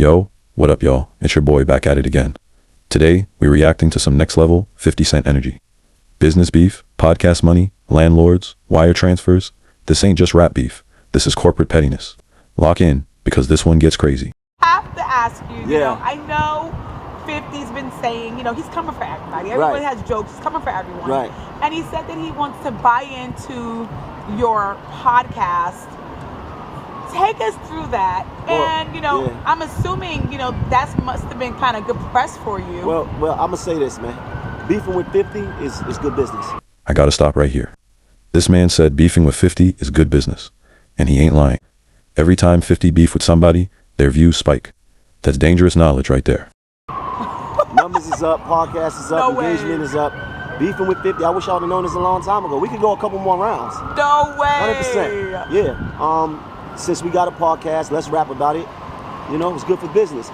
Yo, what up y'all? It's your boy back at it again. Today, we're reacting to some next level 50 Cent energy. Business beef, podcast money, landlords, wire transfers. This ain't just rap beef. This is corporate pettiness. Lock in, because this one gets crazy. I have to ask you, I know 50's been saying, he's coming for everybody. Everybody has jokes. He's coming for everyone. Right. And he said that he wants to buy into your podcast. Take us through that. I'm assuming, that must have been kind of good press for you. Well, I'm going to say this, man. Beefing with 50 is good business. I gotta stop right here. This man said beefing with 50 is good business. And he ain't lying. Every time 50 beef with somebody, their views spike. That's dangerous knowledge right there. Numbers is up, podcast is up, engagement is up. Beefing with 50, I wish I would have known this a long time ago. We could go a couple more rounds. No way. 100%. Yeah. Since we got a podcast, let's rap about it. It's good for business.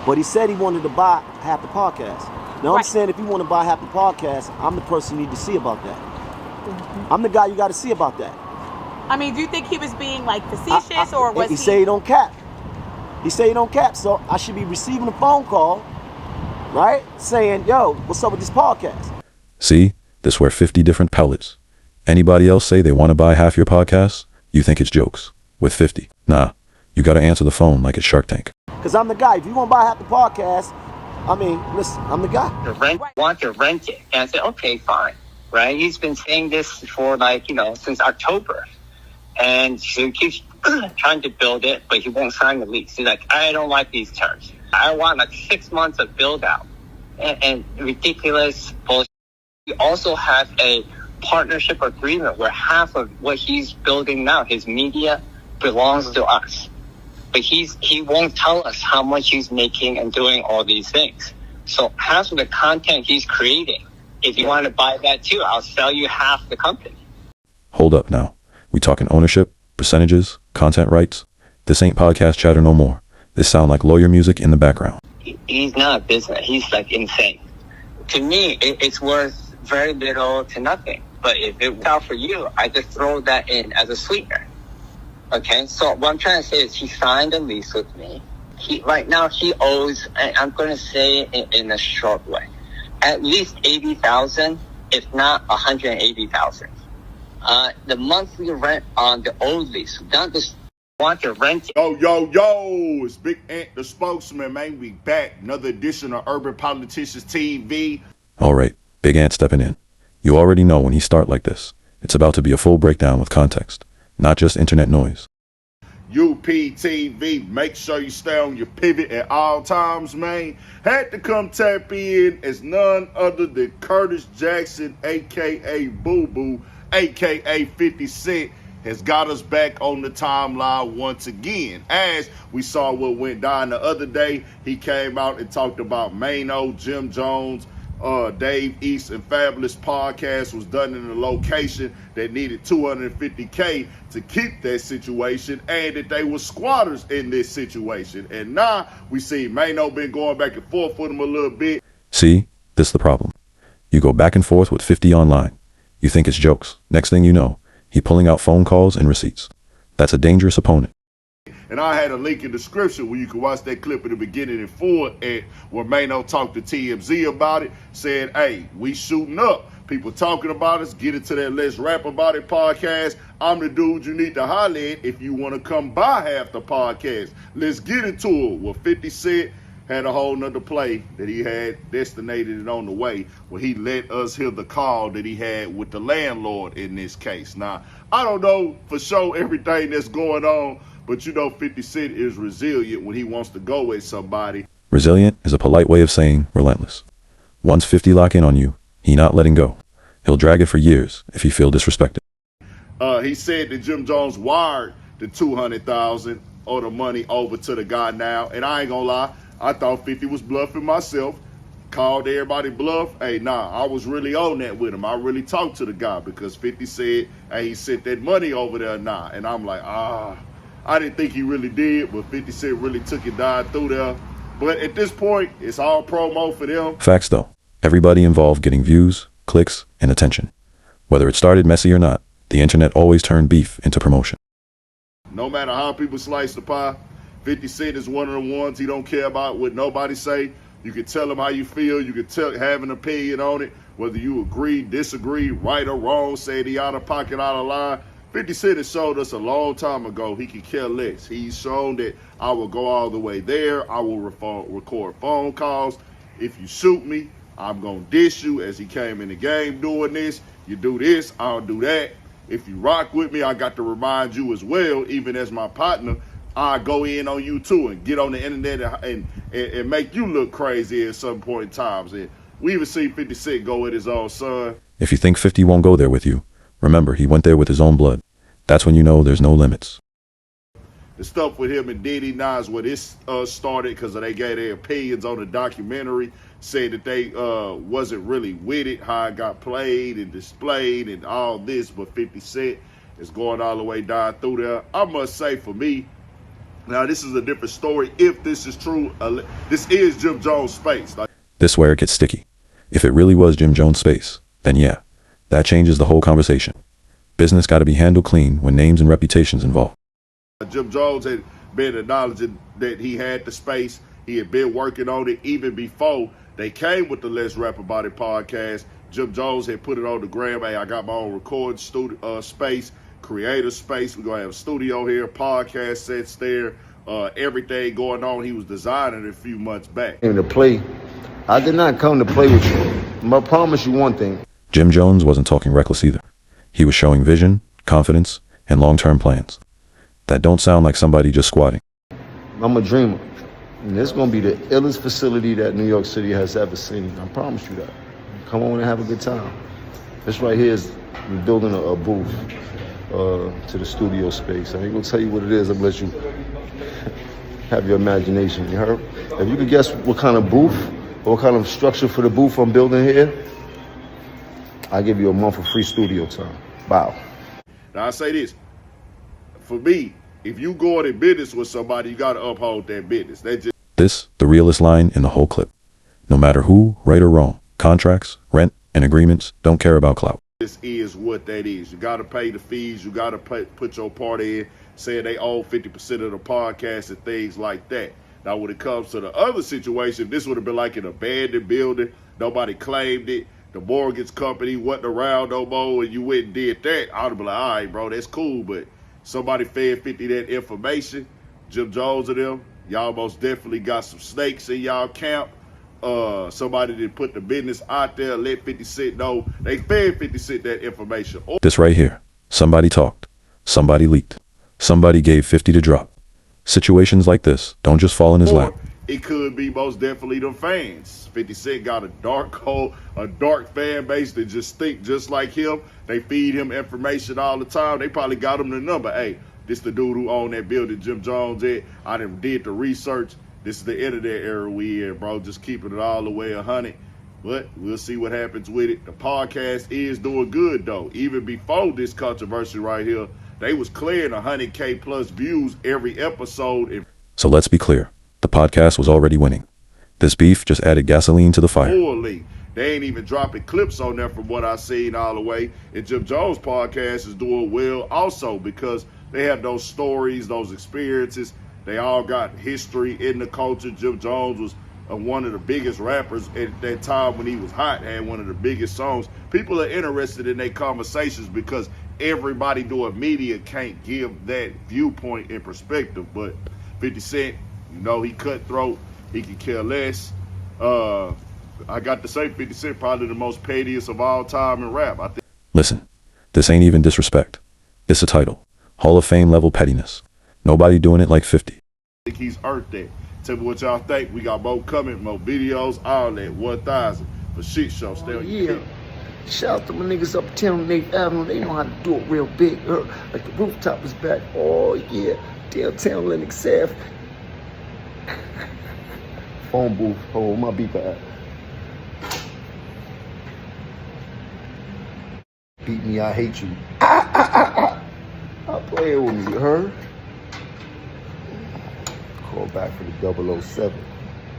But he said he wanted to buy half the podcast. Now I'm saying if you want to buy half the podcast, I'm the person you need to see about that. I'm the guy you got to see about that. I mean, do you think he was being facetious or was he? He said he don't cap. He said he don't cap, so I should be receiving a phone call, right? Saying, yo, what's up with this podcast? See, this were 50 different pellets. Anybody else say they want to buy half your podcast? You think it's jokes. With 50. Nah, you gotta answer the phone like it's Shark Tank. Because I'm the guy. If you want to buy half the podcast, listen, I'm the guy. Want to rent it. And I said, okay, fine. Right? He's been saying this for since October. And so he keeps trying to build it, but he won't sign the lease. He's like, I don't like these terms. I want 6 months of build out. And ridiculous bullshit. We also have a partnership agreement where half of what he's building now, his media, belongs to us. But he won't tell us how much he's making and doing all these things. So half of the content he's creating, if you want to buy that too, I'll sell you half the company. Hold up now. We talking ownership, percentages, content rights? This ain't podcast chatter no more. This sound like lawyer music in the background. He's not a business. He's insane. To me, it's worth very little to nothing. But if it works out for you, I just throw that in as a sweetener. Okay, so what I'm trying to say is he signed a lease with me. Right now he owes, and I'm going to say it in a short way, at least $80,000, if not $180,000. The monthly rent on the old lease, not just want to rent it. Yo, it's Big Ant, the spokesman, man. We back. Another edition of Urban Politicians TV. All right, Big Ant stepping in. You already know when he start like this, it's about to be a full breakdown with context, not just internet noise. UPTV, make sure you stay on your pivot at all times, man. Had to come tap in as none other than Curtis Jackson, a.k.a. Boo Boo, a.k.a. 50 Cent, has got us back on the timeline once again. As we saw what went down the other day, he came out and talked about Mano, Jim Jones, Dave East and Fabulous podcast was done in a location that needed $250K to keep that situation, and that they were squatters in this situation. And now we see Mano been going back and forth with him a little bit. See, this is the problem. You go back and forth with 50 online. You think it's jokes. Next thing you know, he pulling out phone calls and receipts. That's a dangerous opponent. And I had a link in the description where you can watch that clip at the beginning and full, and where Mano talked to TMZ about it, said, hey, we shooting up. People talking about us, get into that Let's Rap About It podcast. I'm the dude you need to holler at if you want to come buy half the podcast. Let's get into it. Well, 50 Cent had a whole nother play that he had destinated it on the way, where he let us hear the call that he had with the landlord in this case. Now, I don't know for sure everything that's going on, but 50 Cent is resilient when he wants to go at somebody. Resilient is a polite way of saying relentless. Once 50 lock in on you, he not letting go. He'll drag it for years if he feel disrespected. He said that Jim Jones wired the $200,000 or the money over to the guy now, and I ain't gonna lie, I thought 50 was bluffing myself. Called everybody bluff. Hey, nah, I was really on that with him. I really talked to the guy because 50 said, hey, he sent that money over there now. And I'm like, I didn't think he really did, but 50 Cent really took it down through there. But at this point, it's all promo for them. Facts though. Everybody involved getting views, clicks, and attention. Whether it started messy or not, the internet always turned beef into promotion. No matter how people slice the pie, 50 Cent is one of the ones he don't care about what nobody say. You can tell him how you feel. You can have an opinion on it, whether you agree, disagree, right or wrong, say he out of pocket, out of line. 50 Cent has showed us a long time ago he can care less. He's shown that I will go all the way there. I will record phone calls. If you shoot me, I'm going to dish you, as he came in the game doing this. You do this, I'll do that. If you rock with me, I got to remind you as well, even as my partner, I go in on you too and get on the internet and make you look crazy at some point in times. And we even see 50 Cent go with his own son. If you think 50 won't go there with you, remember, he went there with his own blood. That's when you know there's no limits. The stuff with him and Diddy now is where this started, because they gave their opinions on the documentary, said that they wasn't really with it, how it got played and displayed and all this, but 50 Cent is going all the way down through there. I must say, for me, now this is a different story. If this is true, this is Jim Jones' space. This where it gets sticky. If it really was Jim Jones' space, then yeah, that changes the whole conversation. Business got to be handled clean when names and reputations involved. Jim Jones had been acknowledging that he had the space. He had been working on it even before they came with the Let's Rap About It podcast. Jim Jones had put it on the gram. Hey, I got my own recording studio space, creator space. We're going to have a studio here, podcast sets there, everything going on. He was designing it a few months back. To play, I did not come to play with you. I promise you one thing. Jim Jones wasn't talking reckless either. He was showing vision, confidence, and long-term plans. That don't sound like somebody just squatting. I'm a dreamer. And it's going to be the illest facility that New York City has ever seen. I promise you that. Come on and have a good time. This right here is we're building a booth to the studio space. I ain't going to tell you what it is. I'm going to let you have your imagination. You heard? If you could guess what kind of booth or what kind of structure for the booth I'm building here, I'll give you a month of free studio time. Wow. Now, I say this. For me, if you go in business with somebody, you got to uphold that business. This, the realest line in the whole clip. No matter who, right or wrong, contracts, rent, and agreements don't care about clout. This is what that is. You got to pay the fees. You got to put your part in, saying they own 50% of the podcast and things like that. Now, when it comes to the other situation, this would have been like an abandoned building. Nobody claimed it. The mortgage company wasn't around no more, and you went and did that. I would have been like, all right, bro, that's cool, but somebody fed 50 that information, Jim Jones and them, y'all most definitely got some snakes in y'all camp. Somebody that put the business out there, let 50 Cent know. They fed 50 Cent that information. This right here. Somebody talked. Somebody leaked. Somebody gave 50 to drop. Situations like this don't just fall in his lap. It could be most definitely them fans. 50 Cent got a dark fan base that just think just like him. They feed him information all the time. They probably got him the number. Hey, this the dude who owned that building, Jim Jones at. I done did the research. This is the internet era we in, bro. Just keeping it all the way 100. But we'll see what happens with it. The podcast is doing good, though. Even before this controversy right here, they was clearing 100K plus views every episode. So let's be clear. The podcast was already winning. This beef just added gasoline to the fire. Poorly. They ain't even dropping clips on there from what I've seen all the way. And Jim Jones' podcast is doing well also because they have those stories, those experiences. They all got history in the culture. Jim Jones was one of the biggest rappers at that time when he was hot, had one of the biggest songs. People are interested in their conversations because everybody doing media can't give that viewpoint and perspective. But 50 Cent, you know, he cutthroat. He can care less. I got to say 50 Cent probably the most pettiest of all time in rap. I think. Listen, this ain't even disrespect. It's a title. Hall of Fame level pettiness. Nobody doing it like 50. I think he's earned that. Tell me what y'all think. We got more coming, more videos, all that. 1,000 for shit show. Stay on your feet. Shout out to my niggas uptown on 8th Avenue. They know how to do it real big. Like the rooftop is back. Oh, yeah. Downtown Lennox Ave. Phone booth. Oh, my beeper at. Beat me, I hate you. I'll play it with me, you heard? Call back for the 007.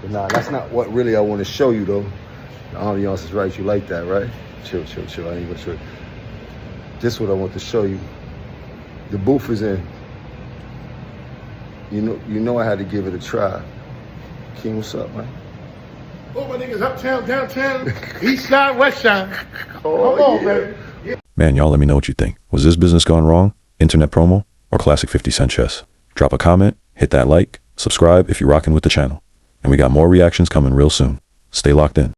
But nah, that's not what really I want to show you, though. The ambiance is right. You like that, right? Chill. I ain't gonna trip. This is what I want to show you. The booth is in. you know I had to give it a try. King, what's up, man? Oh, my niggas uptown, downtown, east side, west side. Oh, Come on, yeah. baby. Man, y'all let me know what you think. Was this business gone wrong, internet promo, or classic 50 Cent chess? Drop a comment, hit that like, subscribe if you're rocking with the channel. And we got more reactions coming real soon. Stay locked in.